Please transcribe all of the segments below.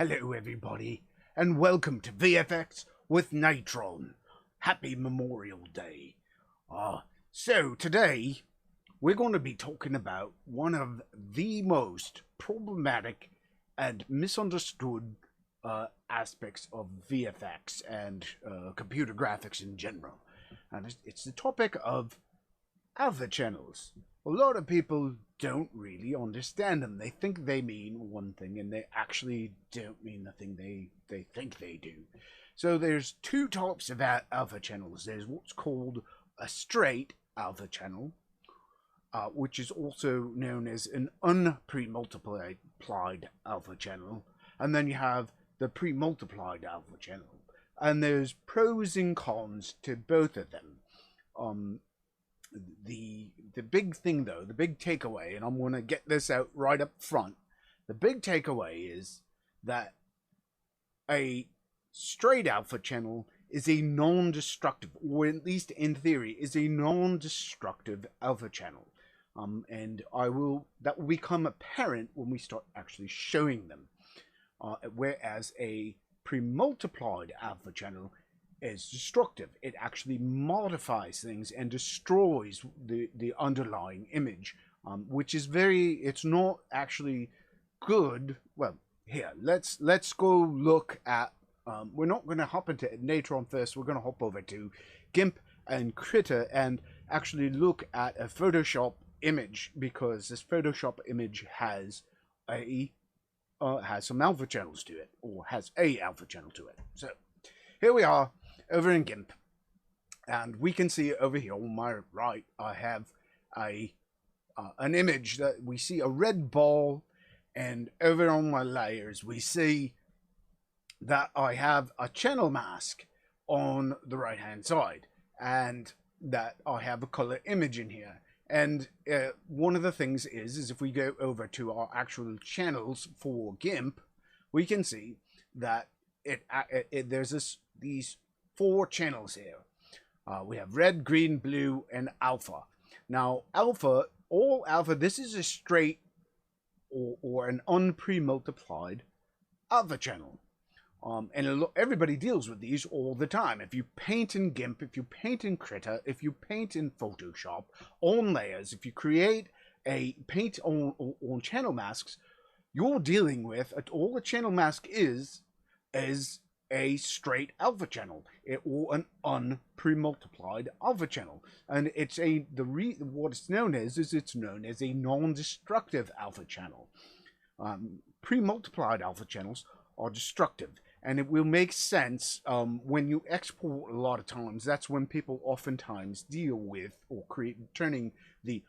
Hello everybody, and welcome to VFX with Natron. Happy Memorial Day. So today, we're going to be talking about one of the most problematic and misunderstood aspects of VFX and computer graphics in general. And it's the topic of alpha channels. A lot of people don't really understand them. They think they mean one thing, and they actually don't mean the thing they think they do. So there's two types of alpha channels. There's what's called a straight alpha channel, which is also known as an unpremultiplied alpha channel. And then you have the premultiplied alpha channel. And there's pros and cons to both of them. The big thing though, the big takeaway, and I'm going to get this out right up front, the big takeaway is that a straight alpha channel is a non-destructive, or at least in theory, is a non-destructive alpha channel. And that will become apparent when we start actually showing them. Whereas a premultiplied alpha channel is destructive. It actually modifies things and destroys the underlying image, which is it's not actually good. Well, here, let's go look at, we're not going to hop into Natron first, we're going to hop over to GIMP and Krita and actually look at a Photoshop image, because this Photoshop image has some alpha channels to it, or has a alpha channel to it. So here we are over in GIMP, and we can see over here on my right I have an image that we see a red ball, and over on my layers we see that I have a channel mask on the right hand side, and that I have a color image in here. And one of the things is if we go over to our actual channels for GIMP, we can see that there's these four channels here. We have red, green, blue, and alpha. Now, all alpha, this is a straight or an unpremultiplied alpha channel. And everybody deals with these all the time. If you paint in GIMP, if you paint in Krita, if you paint in Photoshop, on layers, if you create a paint on channel masks, you're dealing with, all the channel mask is a straight alpha channel, or an unpremultiplied alpha channel. And it's what it's known as is it's known as a non-destructive alpha channel. Premultiplied alpha channels are destructive, and it will make sense when you export. A lot of times that's when people oftentimes deal with or turning the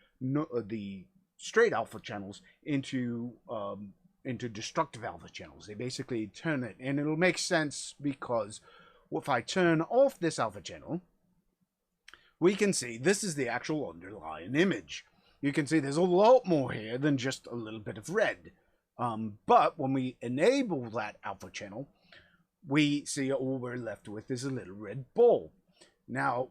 straight alpha channels into destructive alpha channels. They basically turn it, and it'll make sense because if I turn off this alpha channel, we can see this is the actual underlying image. You can see there's a lot more here than just a little bit of red. But when we enable that alpha channel, we see all we're left with is a little red ball. Now,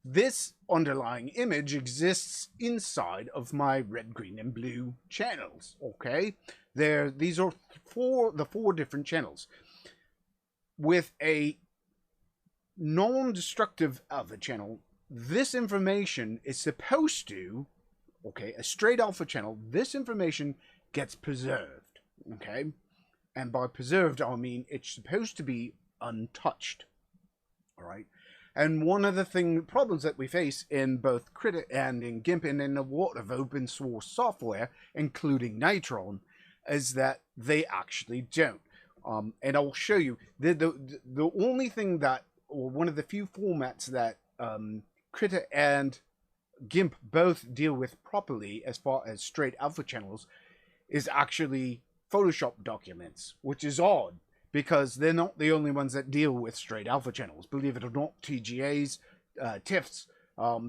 this underlying image exists inside of my red, green, and blue channels. Okay, these are the four different channels. With a non-destructive alpha channel, this information is supposed to, a straight alpha channel, this information gets preserved. Okay, and by preserved I mean it's supposed to be untouched. All right. And one of the problems that we face in both Krita and in GIMP and in a lot of open source software, including Natron, is that they actually don't. And I'll show you the only thing that, or one of the few formats that Krita and GIMP both deal with properly as far as straight alpha channels is actually Photoshop documents, which is odd, because they're not the only ones that deal with straight alpha channels. Believe it or not, TGAs, TIFFs,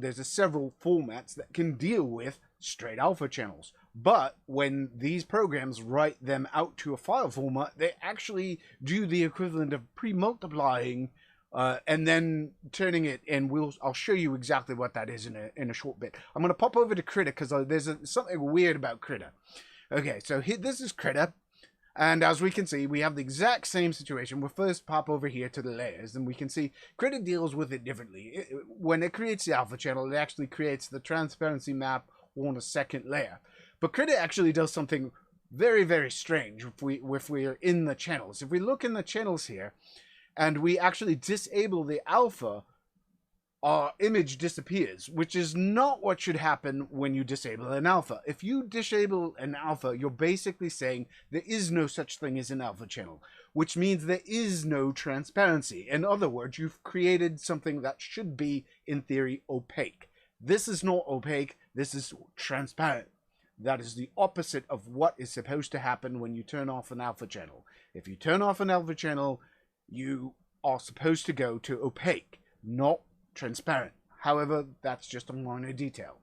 there's several formats that can deal with straight alpha channels. But when these programs write them out to a file format, they actually do the equivalent of pre-multiplying and then turning it, and I'll show you exactly what that is in a short bit. I'm going to pop over to Krita because there's something weird about Krita. Okay, so this is Krita, And as we can see, we have the exact same situation. We'll first pop over here to the layers, and we can see Critter deals with it differently. When it creates the alpha channel, it actually creates the transparency map on a second layer. But Critter actually does something very, very strange if we are in the channels. If we look in the channels here, and we actually disable the alpha, our image disappears, which is not what should happen when you disable an alpha. If you disable an alpha, you're basically saying there is no such thing as an alpha channel, which means there is no transparency. In other words, you've created something that should be, in theory, opaque. This is not opaque, this is transparent. That is the opposite of what is supposed to happen when you turn off an alpha channel. If you turn off an alpha channel, you are supposed to go to opaque, not transparent. However, that's just a minor detail.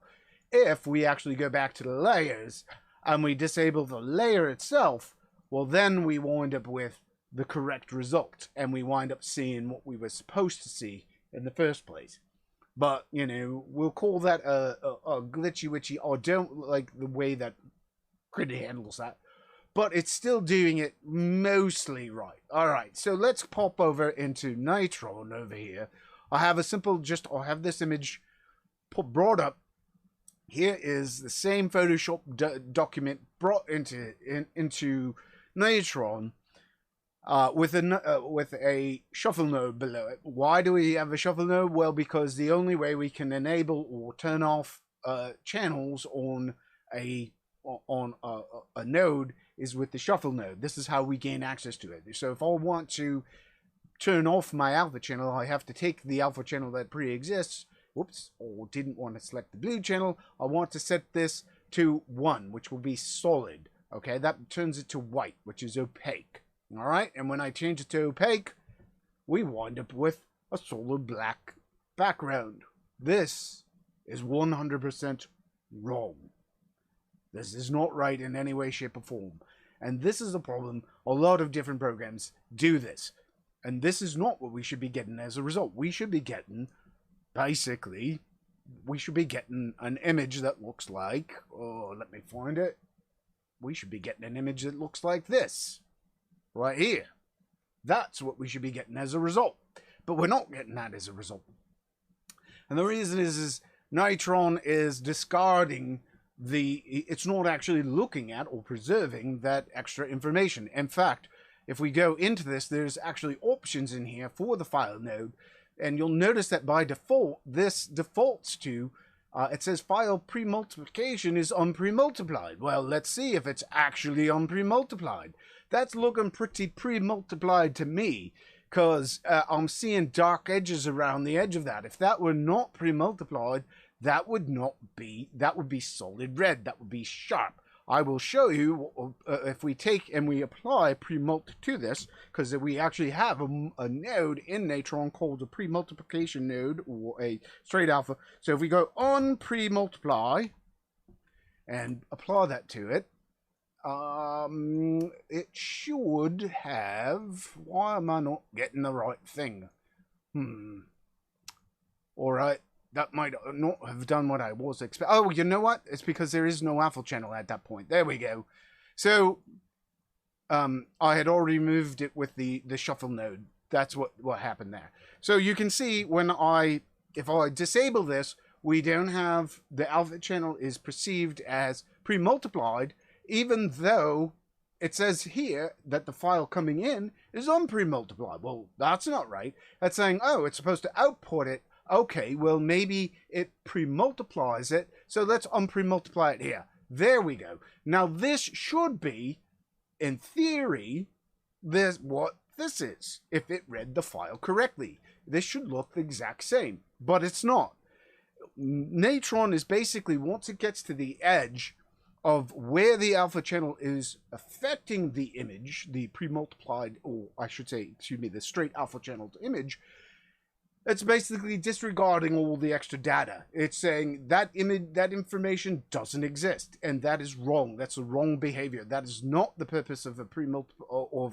If we actually go back to the layers and we disable the layer itself, well, then we wind up with the correct result, and we wind up seeing what we were supposed to see in the first place. But, you know, we'll call that a glitchy witchy. I don't like the way that Critter handles that, but it's still doing it mostly right. All right, so let's pop over into Natron over here. I have a simple, I'll have this image brought up. Here is the same Photoshop document brought into Natron with a shuffle node below it. Why do we have a shuffle node? Well, because the only way we can enable or turn off channels on a node is with the shuffle node. This is how we gain access to it. So if I want to turn off my alpha channel, I have to take the alpha channel that pre-exists, whoops, or didn't want to select the blue channel. I want to set this to 1, which will be solid. Okay, that turns it to white, which is opaque. All right, and when I change it to opaque, we wind up with a solid black background. This is 100% wrong. This is not right in any way, shape, or form. And this is a problem. A lot of different programs do this. And this is not what we should be getting as a result. We should be getting, basically, an image that looks like, oh, let me find it. We should be getting an image that looks like this, right here. That's what we should be getting as a result. But we're not getting that as a result. And the reason is Natron is discarding it's not actually looking at or preserving that extra information. In fact, if we go into this, there's actually options in here for the file node, and you'll notice that by default, this defaults to, it says file premultiplication is unpremultiplied. Well, let's see if it's actually unpremultiplied. That's looking pretty premultiplied to me, because I'm seeing dark edges around the edge of that. If that were not premultiplied, that would be solid red. That would be sharp. I will show you if we take and we apply premult to this, because we actually have a node in Natron called a premultiplication node, or a straight alpha. So if we go on premultiply and apply that to it, it should have, why am I not getting the right thing? All right. That might not have done what I was expecting. Oh, you know what? It's because there is no alpha channel at that point. There we go. So, I had already moved it with the shuffle node. That's what happened there. So you can see if I disable this, we don't have, the alpha channel is perceived as premultiplied, even though it says here that the file coming in is unpremultiplied. Well, that's not right. That's saying, oh, it's supposed to output it. Okay, well, maybe it premultiplies it, so let's unpremultiply it here. There we go. Now, this should be, in theory, what this is, if it read the file correctly. This should look the exact same, but it's not. Natron is basically, once it gets to the edge of where the alpha channel is affecting the image, the premultiplied, or I should say, excuse me, the straight alpha channel image, it's basically disregarding all the extra data. It's saying that that information doesn't exist, and that is wrong. That's a wrong behavior. That is not the purpose of a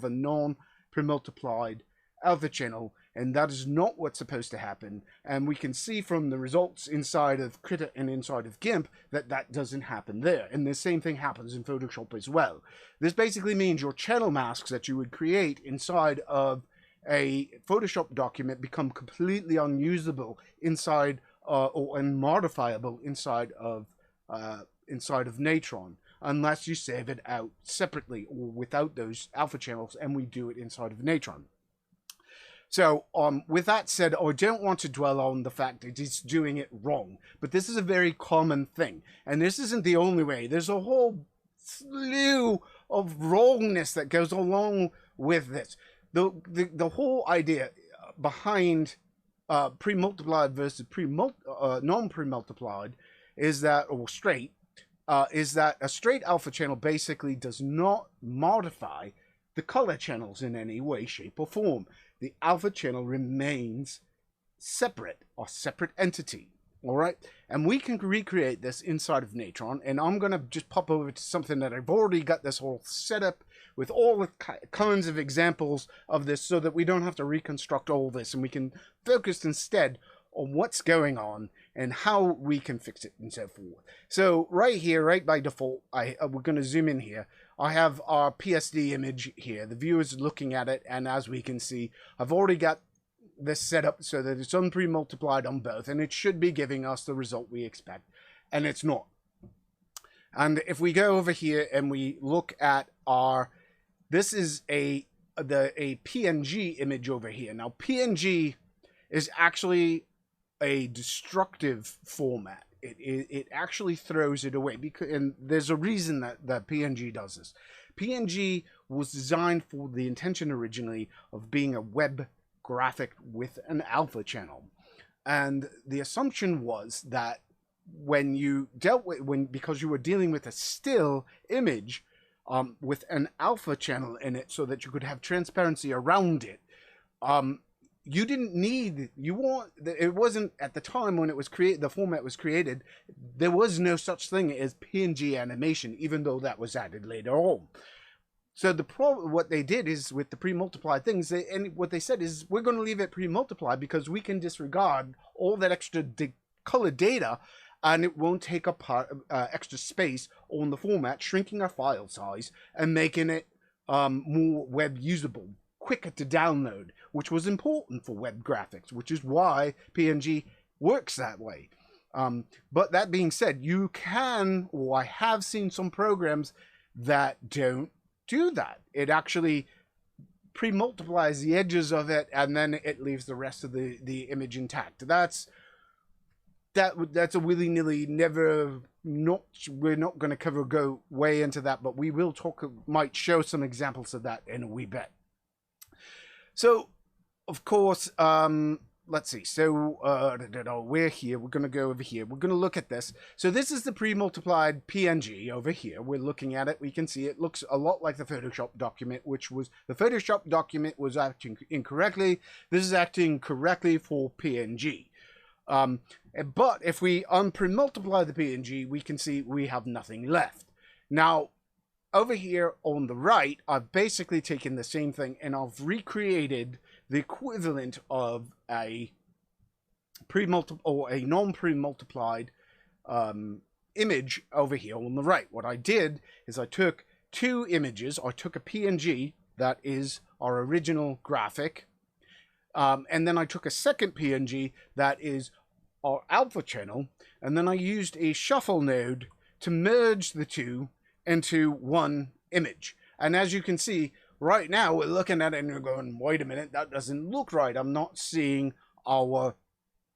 non-premultiplied alpha channel, and that is not what's supposed to happen. And we can see from the results inside of Critter and inside of GIMP that that doesn't happen there. And the same thing happens in Photoshop as well. This basically means your channel masks that you would create inside of a Photoshop document become completely unusable inside or unmodifiable inside of Natron, unless you save it out separately or without those alpha channels, and we do it inside of Natron. So with that said, I don't want to dwell on the fact that it's doing it wrong, but this is a very common thing, and this isn't the only way. There's a whole slew of wrongness that goes along with this. The whole idea behind premultiplied versus non-premultiplied is that, or straight, is that a straight alpha channel basically does not modify the color channels in any way, shape, or form. The alpha channel remains separate, or separate entity. All right, and we can recreate this inside of Natron, and I'm gonna just pop over to something that I've already got this whole setup with all the kinds of examples of this, so that we don't have to reconstruct all this, and we can focus instead on what's going on and how we can fix it and so forth. So right here, right by default, we're going to zoom in here. I have our PSD image here. The viewer's looking at it, and as we can see, I've already got this set up so that it's unpremultiplied on both, and it should be giving us the result we expect, and it's not. And if we go over here and we look at our, this is a PNG image over here. Now PNG is actually a destructive format. It actually throws it away, because, and there's a reason that PNG does this. PNG was designed for the intention originally of being a web graphic with an alpha channel, and the assumption was that when you dealt with, because you were dealing with a still image with an alpha channel in it, so that you could have transparency around it, you didn't need, it wasn't at the time when it was created, the format was created, there was no such thing as PNG animation, even though that was added later on. So the problem, what they did is with the pre-multiplied things, and what they said is, we're going to leave it pre-multiplied because we can disregard all that extra color data, and it won't take up extra space on the format, shrinking our file size and making it more web usable, quicker to download, which was important for web graphics, which is why PNG works that way. But that being said, you can, or I have seen some programs that don't do that. It actually pre-multiplies the edges of it, and then it leaves the rest of the image intact. That's a willy-nilly, we're not going to go way into that, but we will might show some examples of that in a wee bit. So, of course, let's see. So, we're here. We're going to go over here. We're going to look at this. So this is the pre-multiplied PNG over here. We're looking at it. We can see it looks a lot like the Photoshop document, which was, the Photoshop document was acting incorrectly. This is acting correctly for PNG. But if we unpremultiply the PNG, we can see we have nothing left. Now, over here on the right, I've basically taken the same thing and I've recreated the equivalent of a non-premultiplied image over here on the right. What I did is I took two images. I took a PNG that is our original graphic, and then I took a second PNG that is our alpha channel, and then I used a shuffle node to merge the two into one image. And as you can see right now, we're looking at it and we're going, wait a minute, that doesn't look right. I'm not seeing our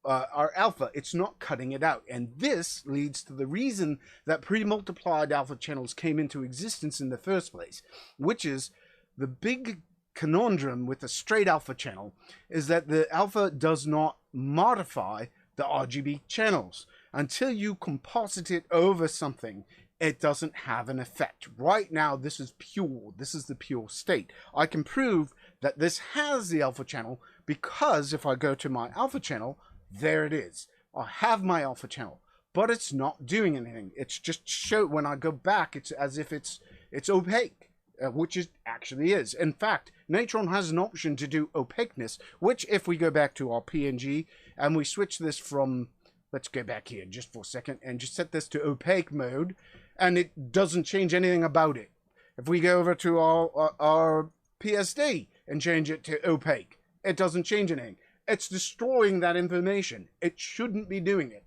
alpha. It's not cutting it out. And this leads to the reason that pre-multiplied alpha channels came into existence in the first place, which is the big conundrum with a straight alpha channel is that the alpha does not modify the RGB channels. Until you composite it over something, it doesn't have an effect. Right now, this is pure. This is the pure state. I can prove that this has the alpha channel because if I go to my alpha channel, there it is. I have my alpha channel, but it's not doing anything. It's just when I go back, it's as if it's opaque. which it actually is. In fact, Natron has an option to do opaqueness, which if we go back to our PNG and we switch this from, let's go back here just for a second and just set this to opaque mode, and it doesn't change anything about it. If we go over to our PSD and change it to opaque, it doesn't change anything. It's destroying that information. It shouldn't be doing it.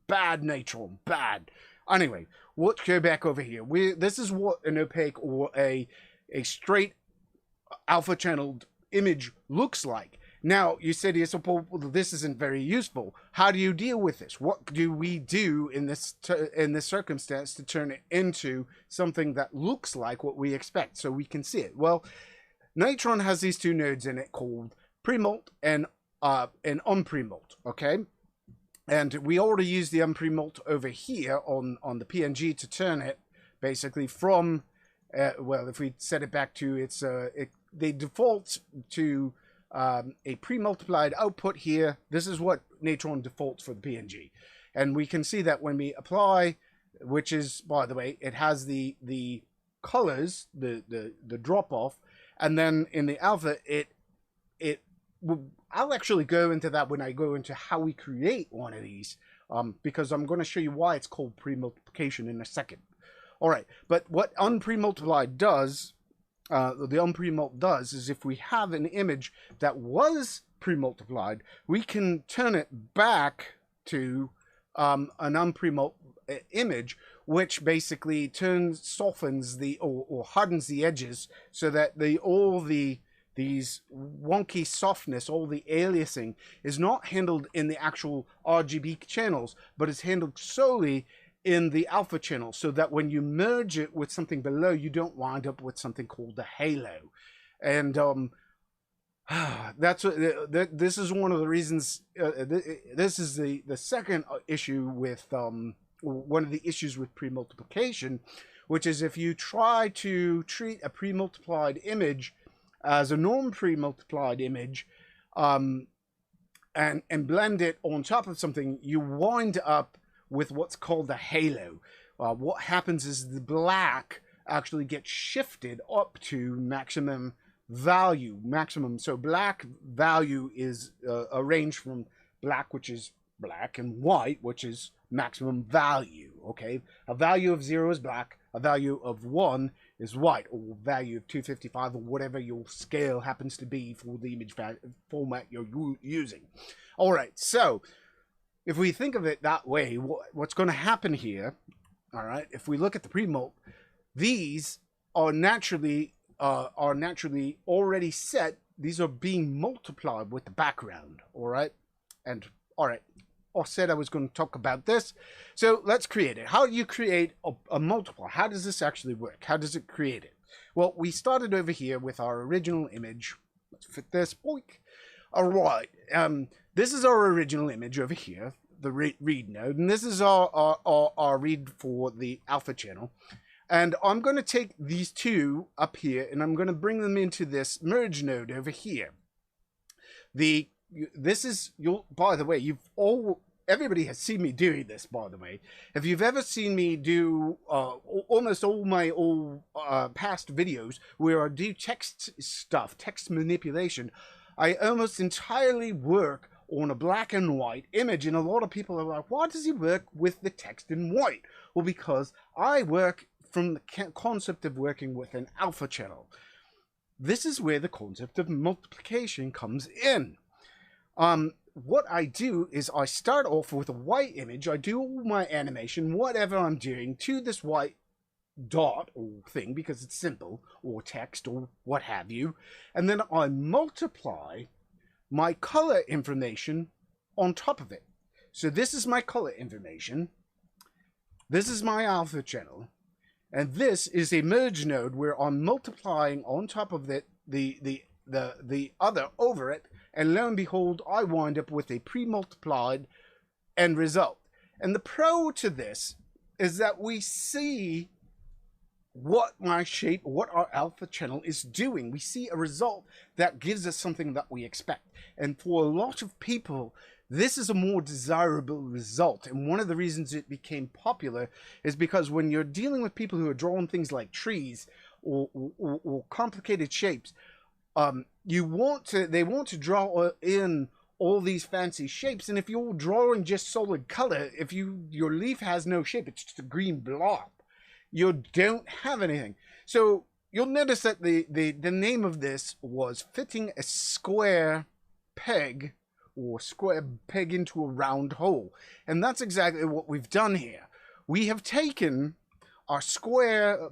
Bad, Natron, bad. Anyway, let's go back over here. This is what an opaque or a straight alpha channeled image looks like. Now, you said to yourself, well, this isn't very useful. How do you deal with this? What do we do in this circumstance to turn it into something that looks like what we expect so we can see it? Well, Natron has these two nodes in it called Premult and unpremult, okay? And we already used the unpremult over here on the PNG to turn it basically from, well, if we set it back to its, they default to a premultiplied output here. This is what Natron defaults for the PNG. And we can see that when we apply, which is, by the way, it has the colors, the drop off, and then in the alpha, I'll actually go into that when I go into how we create one of these, because I'm going to show you why it's called premultiplication in a second. All right, but what unpremultiplied does, the unpremult does, is if we have an image that was premultiplied, we can turn it back to an unpremult image, which basically softens or hardens the edges so that these wonky softness, all the aliasing, is not handled in the actual RGB channels, but is handled solely in the alpha channel, so that when you merge it with something below, you don't wind up with something called a halo. And this is one of the reasons. This is the second issue with one of the issues with premultiplication, which is if you try to treat a premultiplied image as a non-premultiplied image, and blend it on top of something, you wind up with what's called a halo. What happens is the black actually gets shifted up to maximum value. So black value is arranged from black, which is black, and white, which is maximum value. Okay, a value of 0 is black, a value of 1 is white, or value of 255, or whatever your scale happens to be for the image format you're using. All right, so if we think of it that way, what's going to happen here, all right, if we look at the premult, these are naturally already set. These are being multiplied with the background, all right? And, all right, I said I was going to talk about this. So let's create it. How do you create a multiplier? How does this actually work? How does it create it? Well, we started over here with our original image. Let's fit this. Boink. All right. This is our original image over here, the read node. And this is our read for the alpha channel. And I'm going to take these two up here, and I'm going to bring them into this merge node over here. This is, by the way, everybody has seen me doing this, by the way. If you've ever seen me do almost all my past videos where I do text stuff, text manipulation, I almost entirely work on a black and white image, and a lot of people are like, why does he work with the text in white? Well, because I work from the concept of working with an alpha channel. This is where the concept of multiplication comes in. What I do is I start off with a white image. I do all my animation, whatever I'm doing, to this white dot or thing, because it's simple, or text, or what have you. And then I multiply my color information on top of it. So this is my color information. This is my alpha channel. And this is a merge node where I'm multiplying on top of it the other over it, and lo and behold, I wind up with a pre-multiplied end result. And the pro to this is that we see what our alpha channel is doing. We see a result that gives us something that we expect. And for a lot of people, this is a more desirable result. And one of the reasons it became popular is because when you're dealing with people who are drawing things like trees, or complicated shapes, they want to draw in all these fancy shapes, and if you're drawing just solid color, if your leaf has no shape, it's just a green blob, you don't have anything. So you'll notice that the name of this was fitting a square peg into a round hole, and that's exactly what we've done here. We have taken our square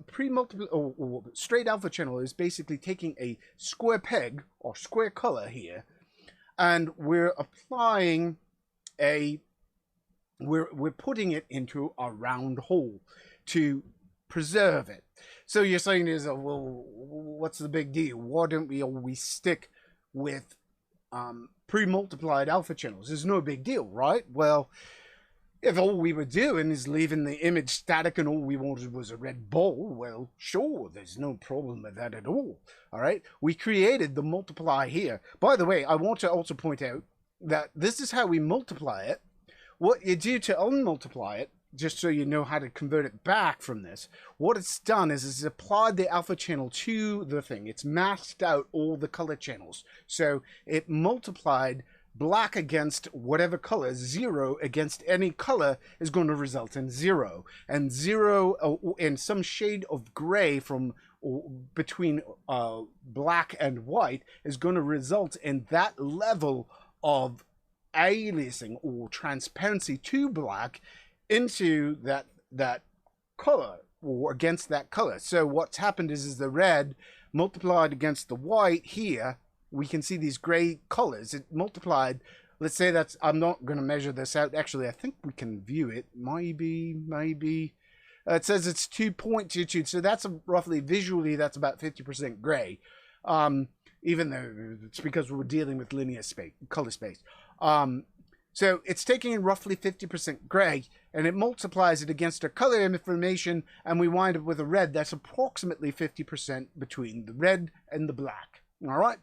or straight alpha channel is basically taking a square peg or square color here, and we're applying we're putting it into a round hole to preserve it. So you're saying is, well, what's the big deal? Why don't we always stick with pre-multiplied alpha channels? There's no big deal, right? Well, if all we were doing is leaving the image static and all we wanted was a red ball, well, sure, there's no problem with that at all. All right, we created the multiply here. By the way, I want to also point out that this is how we multiply it. What you do to unmultiply it, just so you know how to convert it back from this, what it's done is it's applied the alpha channel to the thing. It's masked out all the color channels. So it multiplied black against whatever color. 0 against any color is going to result in 0. And 0 in some shade of gray from between black and white is going to result in that level of aliasing or transparency to black into that color or against that color. So what's happened is the red multiplied against the white here. We can see these gray colors. It multiplied. Let's say that's, I'm not going to measure this out. Actually, I think we can view it. Maybe. It says it's 2.22. So that's roughly visually, that's about 50% gray. Even though it's because we're dealing with linear space, color space. So it's taking in roughly 50% gray, and it multiplies it against our color information, and we wind up with a red that's approximately 50% between the red and the black. All right.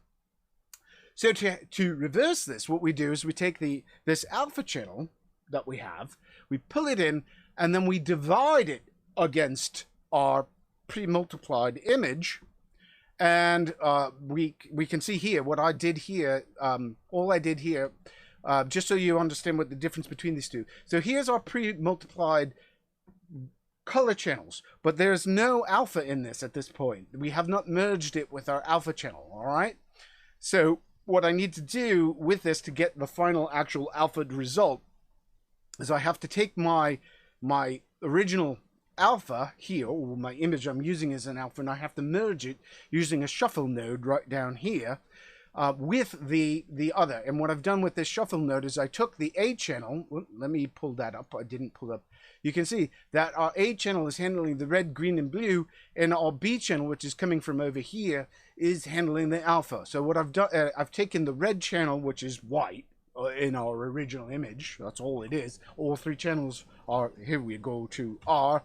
So to reverse this, what we do is we take this alpha channel that we have, we pull it in, and then we divide it against our pre-multiplied image. And we can see here what I did here. All I did here, just so you understand what the difference between these two. So here's our pre-multiplied color channels, but there's no alpha in this at this point. We have not merged it with our alpha channel. All right. So what I need to do with this to get the final actual alpha result is I have to take my original alpha here, or my image I'm using as an alpha, and I have to merge it using a shuffle node right down here with the other. And what I've done with this shuffle node is I took the A channel. Well, let me pull that up. I didn't pull up. You can see that our A channel is handling the red, green, and blue, and our B channel, which is coming from over here, is handling the alpha. So what I've done, I've taken the red channel, which is white, in our original image. That's all it is. All three channels are, here we go to R,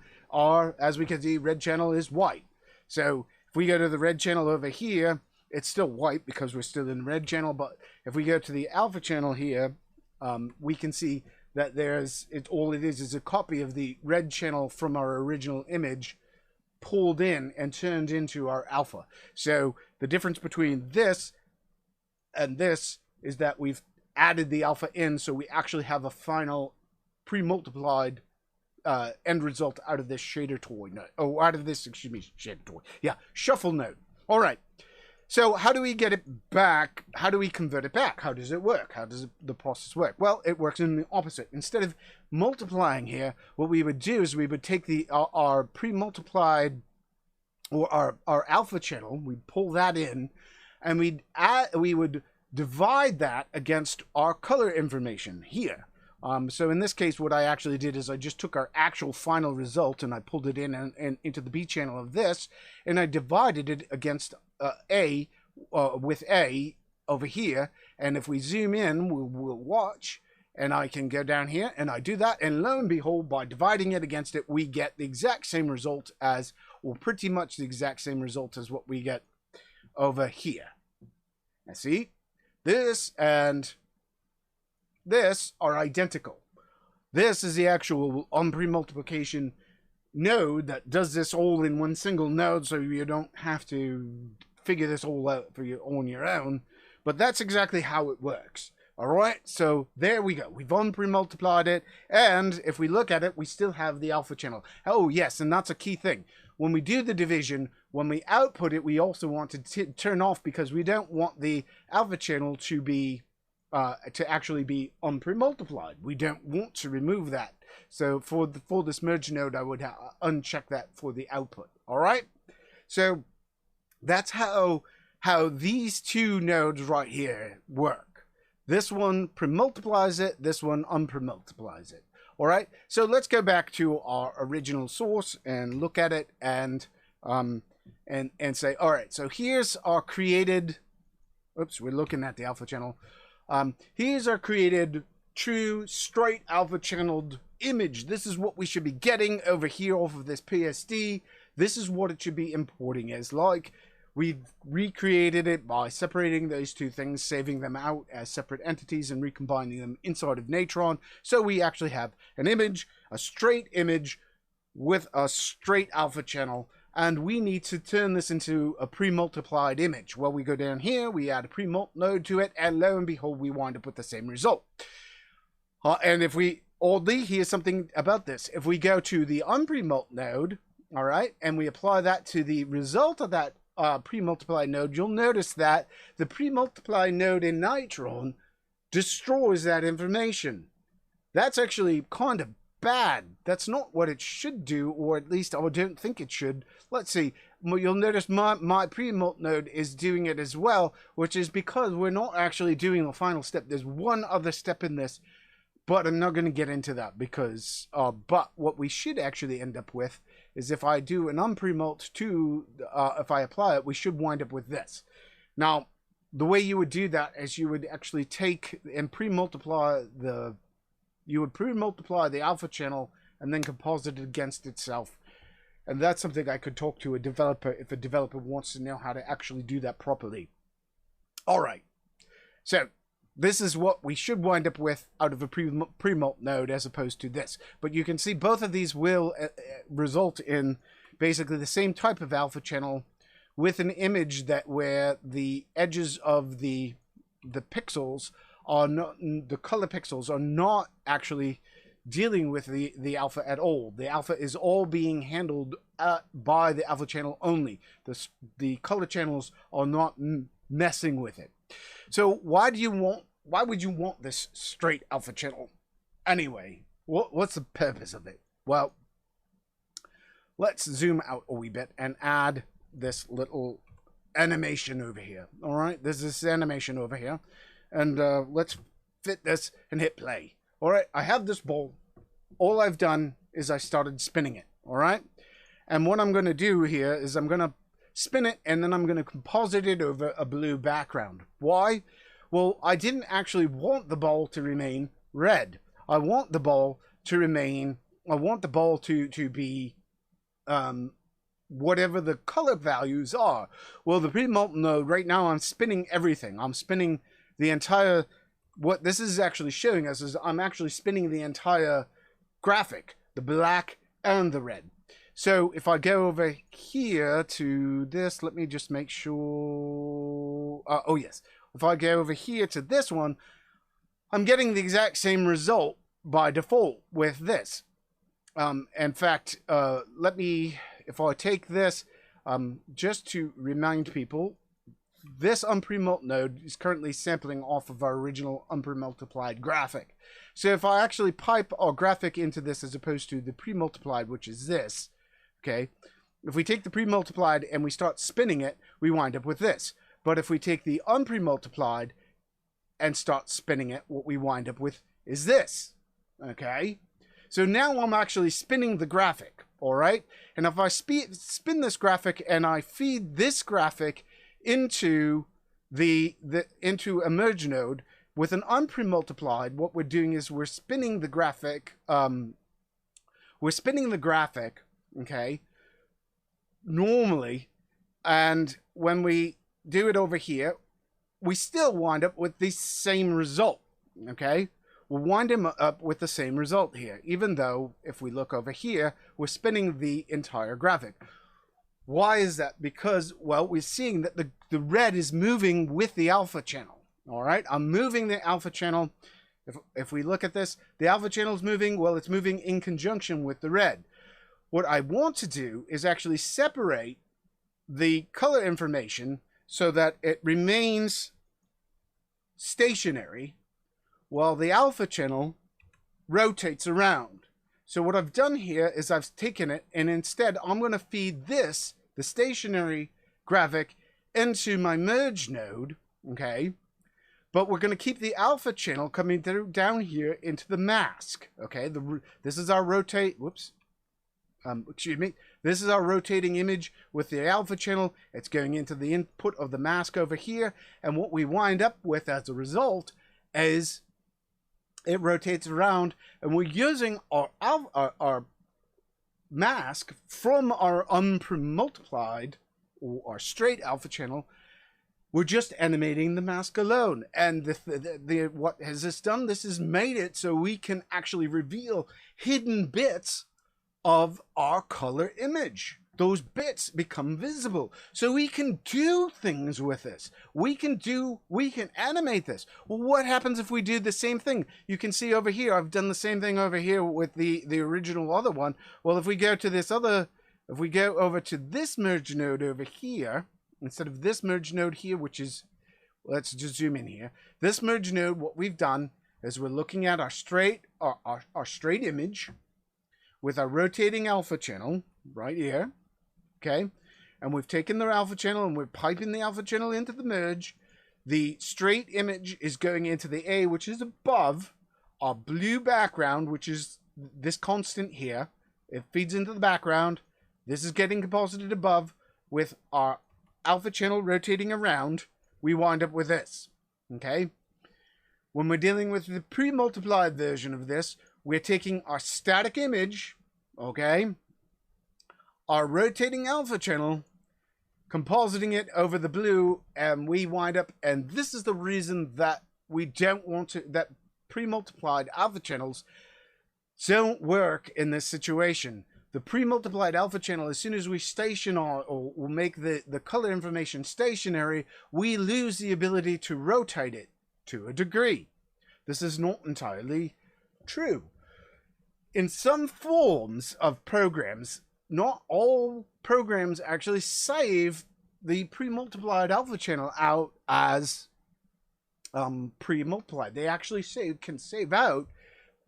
as we can see, red channel is white. So if we go to the red channel over here, it's still white because we're still in the red channel. But if we go to the alpha channel here, we can see that all it is a copy of the red channel from our original image pulled in and turned into our alpha. So the difference between this and this is that we've added the alpha in, so we actually have a final pre-multiplied end result out of this shader toy node. Oh, out of this, excuse me, shader toy. Yeah, shuffle node. All right. So how do we get it back? How do we convert it back? How does it work? How does the process work? Well, it works in the opposite. Instead of multiplying here, what we would do is we would take our pre-multiplied or our alpha channel, we'd pull that in, and we would divide that against our color information here. So in this case, what I actually did is I just took our actual final result and I pulled it in and into the B channel of this, and I divided it against A with A over here. And if we zoom in, we'll watch, and I can go down here and I do that, and lo and behold, by dividing it against it, we get the exact same result as, or pretty much the exact same result as what we get over here. Now see, this and this are identical. This is the actual on pre-multiplication node that does this all in one single node, so you don't have to figure this all out for you on your own. But that's exactly how it works. All right, so there we go. We've premultiplied it, and if we look at it, we still have the alpha channel. Oh yes, and that's a key thing. When we do the division, when we output it, we also want to turn off, because we don't want the alpha channel to be to actually be unpremultiplied. We don't want to remove that. So for this merge node, I would uncheck that for the output. All right, so that's how these two nodes right here work. This one premultiplies it, this one unpremultiplies it. All right, so let's go back to our original source and look at it and say, all right, so here's our created, oops, we're looking at the alpha channel. Here's our created true straight alpha channeled image. This is what we should be getting over here off of this PSD. This is what it should be importing as. Like, we've recreated it by separating those two things, saving them out as separate entities and recombining them inside of Natron. So we actually have an image, a straight image with a straight alpha channel, and we need to turn this into a premultiplied image. Well, we go down here, we add a premult node to it, and lo and behold, we wind up with the same result. And if we, oddly, here's something about this. If we go to the unpremult node, all right, and we apply that to the result of that premultiply node, you'll notice that the premultiply node in Natron destroys that information. That's actually kind of bad. That's not what it should do, or at least I don't think it should. Let's see. You'll notice my premult node is doing it as well, which is because we're not actually doing the final step. There's one other step in this, but I'm not going to get into that because, but what we should actually end up with is if I do an unpremult to, if I apply it, we should wind up with this. Now, the way you would do that is you would actually take and premultiply the alpha channel and then composite it against itself. And that's something I could talk to a developer if a developer wants to know how to actually do that properly. All right. So this is what we should wind up with out of a premult node as opposed to this. But you can see both of these will result in basically the same type of alpha channel with an image that where the edges of the pixels are not, the color pixels are not actually dealing with the alpha at all. The alpha is all being handled by the alpha channel only. The color channels are not messing with it. So why would you want this straight alpha channel anyway? What's the purpose of it? Well, let's zoom out a wee bit and add this little animation over here. All right, there's this animation over here, and let's fit this and hit play. All right, I have this ball. All I've done is I started spinning it. All right, and what I'm going to do here is I'm going to spin it, and then I'm going to composite it over a blue background. Why? Well, I didn't actually want the ball to remain red. I want the ball to remain, I want the ball to be whatever the color values are. Well, the premult node, right now I'm spinning everything. I'm spinning the entire, what this is actually showing us is I'm actually spinning the entire graphic, the black and the red. So if I go over here to this, let me just make sure, oh yes. If I go over here to this one, I'm getting the exact same result by default with this. In fact, if I take this, just to remind people, this unpremult node is currently sampling off of our original unpremultiplied graphic. So if I actually pipe our graphic into this as opposed to the premultiplied, which is this, okay, if we take the premultiplied and we start spinning it, we wind up with this. But if we take the unpremultiplied and start spinning it, what we wind up with is this, okay? So now I'm actually spinning the graphic, all right? And if I spin this graphic and I feed this graphic into into a merge node with an unpremultiplied, what we're doing is we're spinning the graphic, okay, normally, and when we do it over here, we still wind up with the same result, okay? we'll wind up with the same result here, even though if we look over here, we're spinning the entire graphic. Why is that? Because, well, we're seeing that the red is moving with the alpha channel. All right, I'm moving the alpha channel. If we look at this, the alpha channel is moving. Well, it's moving in conjunction with the red. What I want to do is actually separate the color information so that it remains stationary while the alpha channel rotates around. So what I've done here is I've taken it, and instead I'm going to feed this, the stationary graphic, into my merge node, okay? But we're going to keep the alpha channel coming through down here into the mask, okay? This is our this is our rotating image with the alpha channel. It's going into the input of the mask over here, and what we wind up with as a result is it rotates around, and we're using our mask from our unpremultiplied or our straight alpha channel. We're just animating the mask alone. And what has this done? This has made it so we can actually reveal hidden bits of our color image. Those bits become visible. So we can do things with this. We can animate this. Well, what happens if we do the same thing? You can see over here, I've done the same thing over here with the original other one. Well, if we go to this if we go over to this merge node over here, instead of this merge node here, which is, let's just zoom in here. This merge node, what we've done is we're looking at our straight image with our rotating alpha channel right here, okay? And we've taken the alpha channel and we're piping the alpha channel into the merge. The straight image is going into the A, which is above our blue background, which is this constant here. It feeds into the background. This is getting composited above with our alpha channel rotating around. We wind up with this, okay? When we're dealing with the pre-multiplied version of this, we're taking our static image, okay, our rotating alpha channel, compositing it over the blue, and we wind up, and this is the reason that we don't want to, that pre-multiplied alpha channels don't work in this situation. The pre-multiplied alpha channel, as soon as we station or make the color information stationary, we lose the ability to rotate it to a degree. This is not entirely true. In some forms of programs, not all programs actually save the pre-multiplied alpha channel out as pre-multiplied. They actually can save out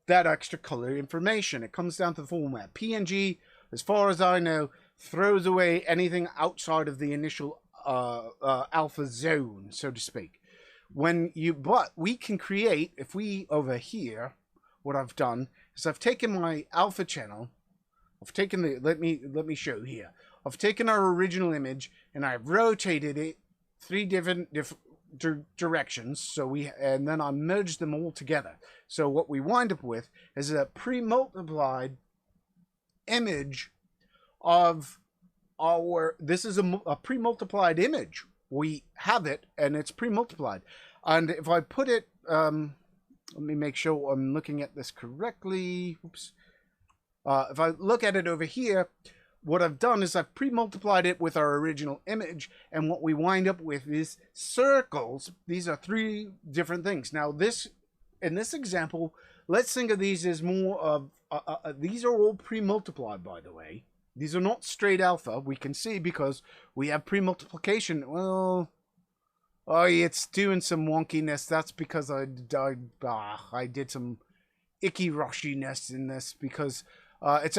that extra color information. It comes down to the format. PNG, as far as I know, throws away anything outside of the initial alpha zone, so to speak. But we can create, if we over here, what I've done is I've taken my alpha channel, I've taken let me show here. I've taken our original image and I've rotated it 3 different directions, so and then I merged them all together. So what we wind up with is a pre-multiplied image of this is a pre-multiplied image. We have it and it's pre-multiplied. And if I put it, let me make sure I'm looking at this correctly. Oops. If I look at it over here, what I've done is I've pre-multiplied it with our original image, and what we wind up with is circles. These are 3 different things. Now, in this example, let's think of these as more of, these are all pre-multiplied, by the way. These are not straight alpha. We can see because we have pre-multiplication. Well, oh, it's doing some wonkiness. That's because I did some icky rushiness in this, because it's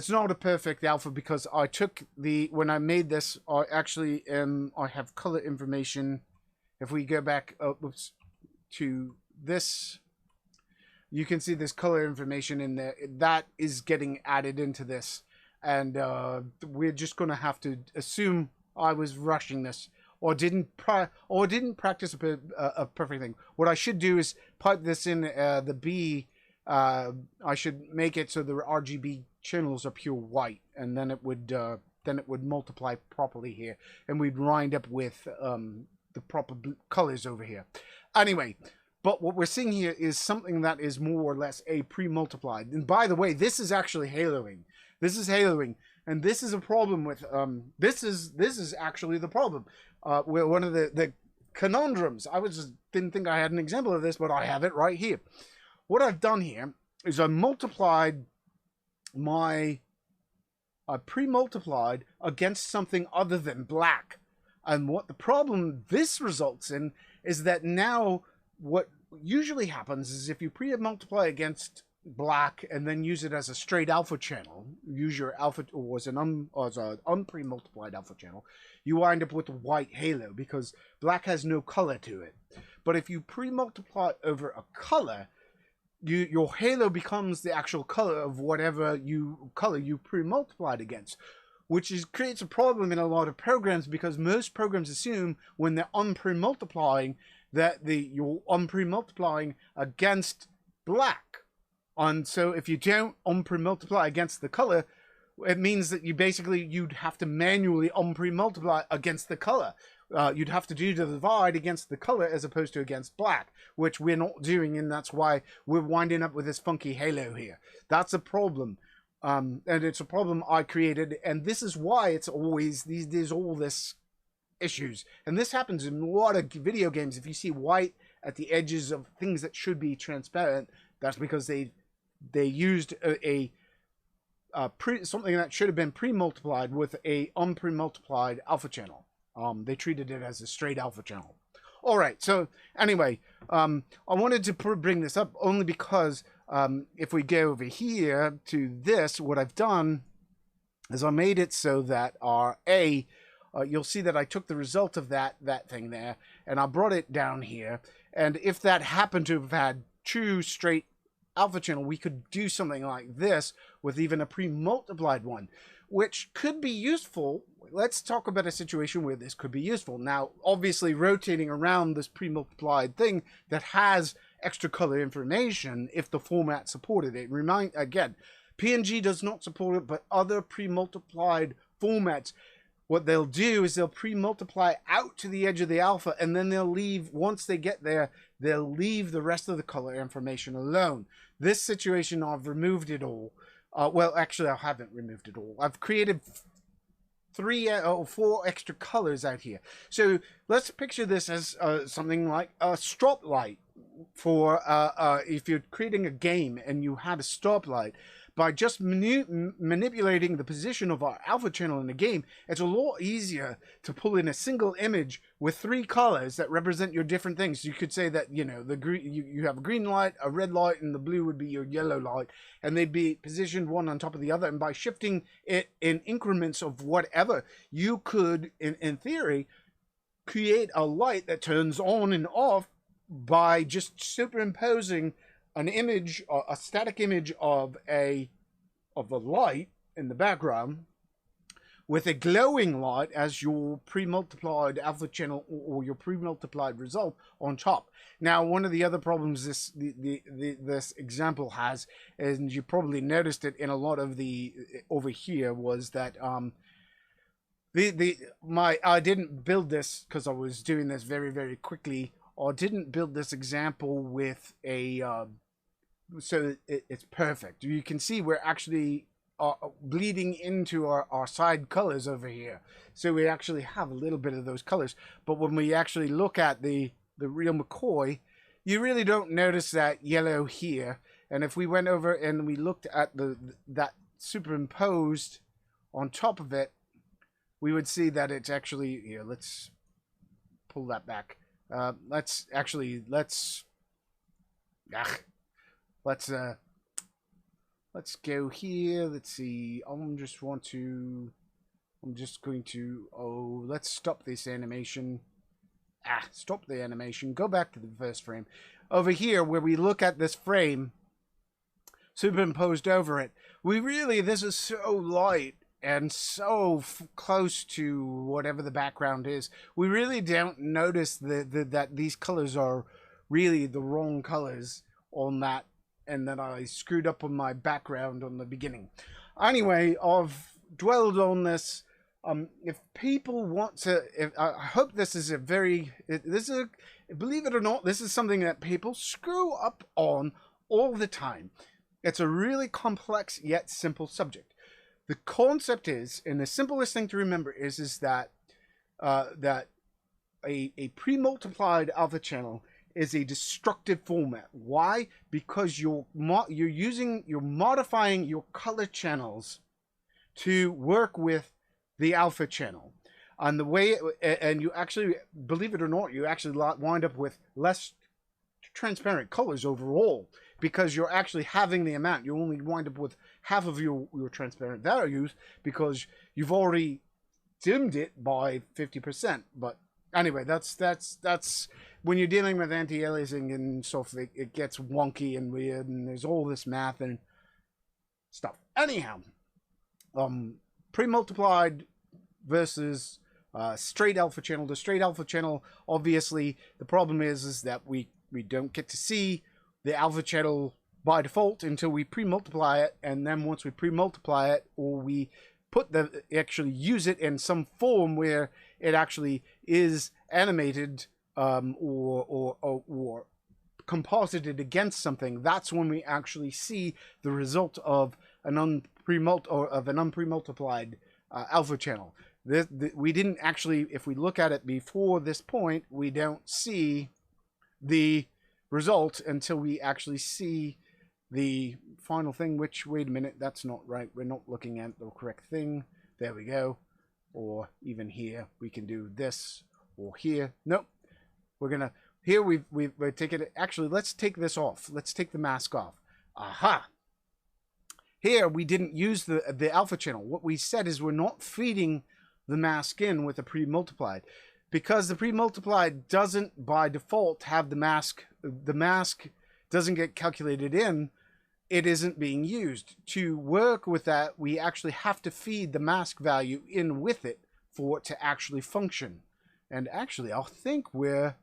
not a perfect alpha, because I took when I made this, I actually I have color information. If we go back to this, you can see this color information in there. That is getting added into this, and we're just going to have to assume I was rushing this, or didn't practice a perfect thing. What I should do is pipe this in the B. I should make it so the RGB channels are pure white, and then it would multiply properly here, and we'd wind up with the proper colors over here. Anyway, But what we're seeing here is something that is more or less a pre-multiplied. And by the way, this is actually haloing. This is haloing, and this is a problem with this is actually the problem. Where one of the conundrums. I didn't think I had an example of this, but I have it right here. What I've done here is I pre-multiplied against something other than black. And what the problem this results in is that now what usually happens is if you pre-multiply against black and then use it as a straight alpha channel, use your alpha or as an unpre-multiplied alpha channel, you wind up with a white halo because black has no color to it. But if you pre-multiply over a color, your halo becomes the actual color of whatever color you pre-multiplied against, which creates a problem in a lot of programs because most programs assume when they're unpre-multiplying that you're unpre-multiplying against black. And so if you don't unpre-multiply against the color, it means that you'd have to manually unpre-multiply against the color. You'd have to do the divide against the color as opposed to against black, which we're not doing, and that's why we're winding up with this funky halo here. That's a problem. And it's a problem I created, and this is why it's always there's all this issues. And this happens in a lot of video games. If you see white at the edges of things that should be transparent, that's because they used something that should have been pre-multiplied with a unpre-multiplied alpha channel. They treated it as a straight alpha channel. All right, so anyway, I wanted to bring this up only because if we go over here to this, what I've done is I made it so that you'll see that I took the result of that thing there, and I brought it down here. And if that happened to have had true straight alpha channel, we could do something like this with even a pre-multiplied one, which could be useful. Let's talk about a situation where this could be useful. Now, obviously, rotating around this pre-multiplied thing that has extra color information, if the format supported it. Again, PNG does not support it, but other pre-multiplied formats, what they'll do is they'll pre-multiply out to the edge of the alpha, and then they'll leave, once they get there, they'll leave the rest of the color information alone. This situation, I've removed it all. Well, actually, I haven't removed it all. I've created 3 or 4 extra colors out here. So let's picture this as something like a stoplight for if you're creating a game and you had a stoplight. By just manipulating the position of our alpha channel in the game, it's a lot easier to pull in a single image with 3 colors that represent your different things. You could say that, you know, the green, you have a green light, a red light, and the blue would be your yellow light, and they'd be positioned one on top of the other. And by shifting it in increments of whatever, you could, in theory, create a light that turns on and off by just superimposing an image, a static image of a light in the background with a glowing light as your pre-multiplied alpha channel or your pre-multiplied result on top. Now, one of the other problems this example has, and you probably noticed it in a lot of the over here, was that I didn't build this because I was doing this very, very quickly, or didn't build this example with a so it's perfect. You can see we're actually bleeding into our side colors over here, so we actually have a little bit of those colors. But when we actually look at the real McCoy, you really don't notice that yellow here. And if we went over and we looked at that superimposed on top of it, we would see that it's actually here. Let's pull that back. Let's go here. Let's see. Let's stop this animation. Stop the animation. Go back to the first frame. Over here, where we look at this frame superimposed over it, this is so light and so close to whatever the background is. We really don't notice that these colors are really the wrong colors on that, and that I screwed up on my background on the beginning. Anyway, I've dwelled on this. If people want to, I hope this is believe it or not, this is something that people screw up on all the time. It's a really complex yet simple subject. The concept is, and the simplest thing to remember is that that a pre-multiplied alpha channel is a destructive format. Why? Because you're modifying your color channels to work with the alpha channel. And the way and you actually, believe it or not, you actually wind up with less transparent colors overall, because you're actually having the amount. You only wind up with half of your transparent values because you've already dimmed it by 50%. But anyway, that's when you're dealing with anti-aliasing and stuff, it gets wonky and weird, and there's all this math and stuff. Anyhow, pre-multiplied versus straight alpha channel. The straight alpha channel, obviously, the problem is that we don't get to see the alpha channel by default until we pre-multiply it, and then once we pre-multiply it, or we actually use it in some form where it actually is animated or composited against something, that's when we actually see the result of an unpremultiplied alpha channel. We didn't actually, if we look at it before this point, we don't see the result until we actually see the final thing, which, wait a minute, that's not right. We're not looking at the correct thing. There we go. Or even here, we can do this, or here. Nope. We're gonna, here we're taking it. Actually, let's take this off. Let's take the mask off. Aha. Here, we didn't use the alpha channel. What we said is we're not feeding the mask in with a pre-multiplied, because the pre-multiplied doesn't by default have the mask doesn't get calculated in. It isn't being used. To work with that, we actually have to feed the mask value in with it for it to actually function. And actually, I think we're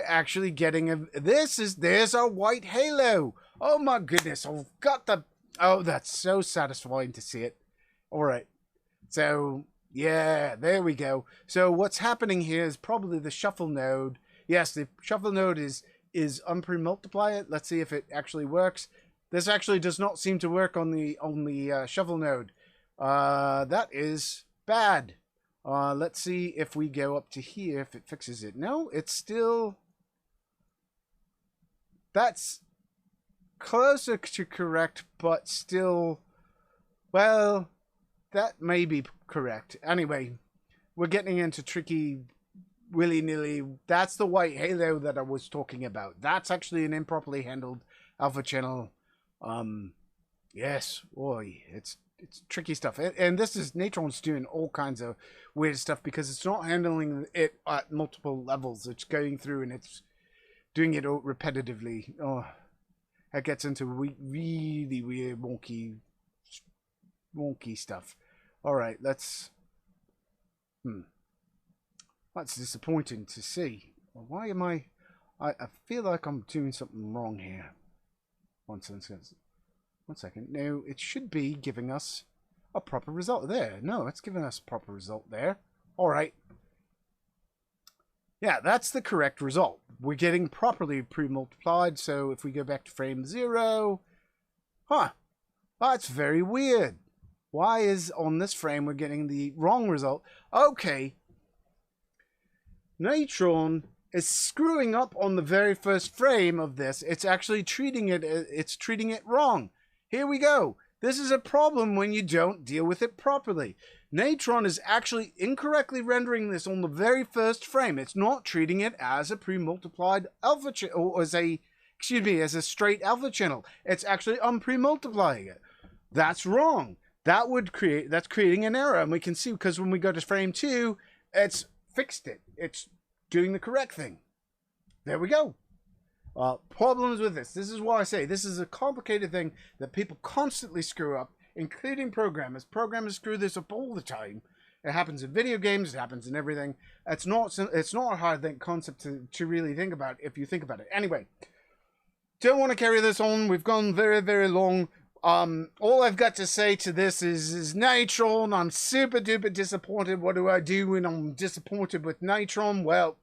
actually getting there's our white halo. Oh my goodness, I've got oh, that's so satisfying to see it. All right. So, yeah, there we go. So what's happening here is probably the shuffle node. Yes, the shuffle node is unpremultiply it. Let's see if it actually works. This actually does not seem to work on the shuffle node. That is bad. Let's see if we go up to here, if it fixes it. No, it's still... That's closer to correct, but still... Well... That may be correct. Anyway, we're getting into tricky willy-nilly. That's the white halo that I was talking about. That's actually an improperly handled alpha channel. Yes, boy, it's tricky stuff. And this is Natron's doing all kinds of weird stuff because it's not handling it at multiple levels. It's going through and it's doing it repetitively. Oh, that gets into really weird, wonky stuff. All right, let's... That's disappointing to see. Why am I feel like I'm doing something wrong here. One second. No, it should be giving us a proper result there. No, it's giving us a proper result there. All right. Yeah, that's the correct result. We're getting properly pre-multiplied. So if we go back to frame 0... That's very weird. Why is on this frame we're getting the wrong result? Okay. Natron is screwing up on the very first frame of this. It's actually treating it wrong. Here we go. This is a problem when you don't deal with it properly. Natron is actually incorrectly rendering this on the very first frame. It's not treating it as a pre-multiplied alpha channel, or as a straight alpha channel. It's actually unpremultiplying it. That's wrong. That's creating an error, and we can see because when we go to frame 2, it's fixed it. It's doing the correct thing. There we go. Problems with this. This is why I say this is a complicated thing that people constantly screw up, including programmers. Programmers screw this up all the time. It happens in video games. It happens in everything. It's not a hard concept to really think about if you think about it. Anyway, don't want to carry this on. We've gone very, very long. All I've got to say to this is Natron, I'm super duper disappointed. What do I do when I'm disappointed with Natron? Well,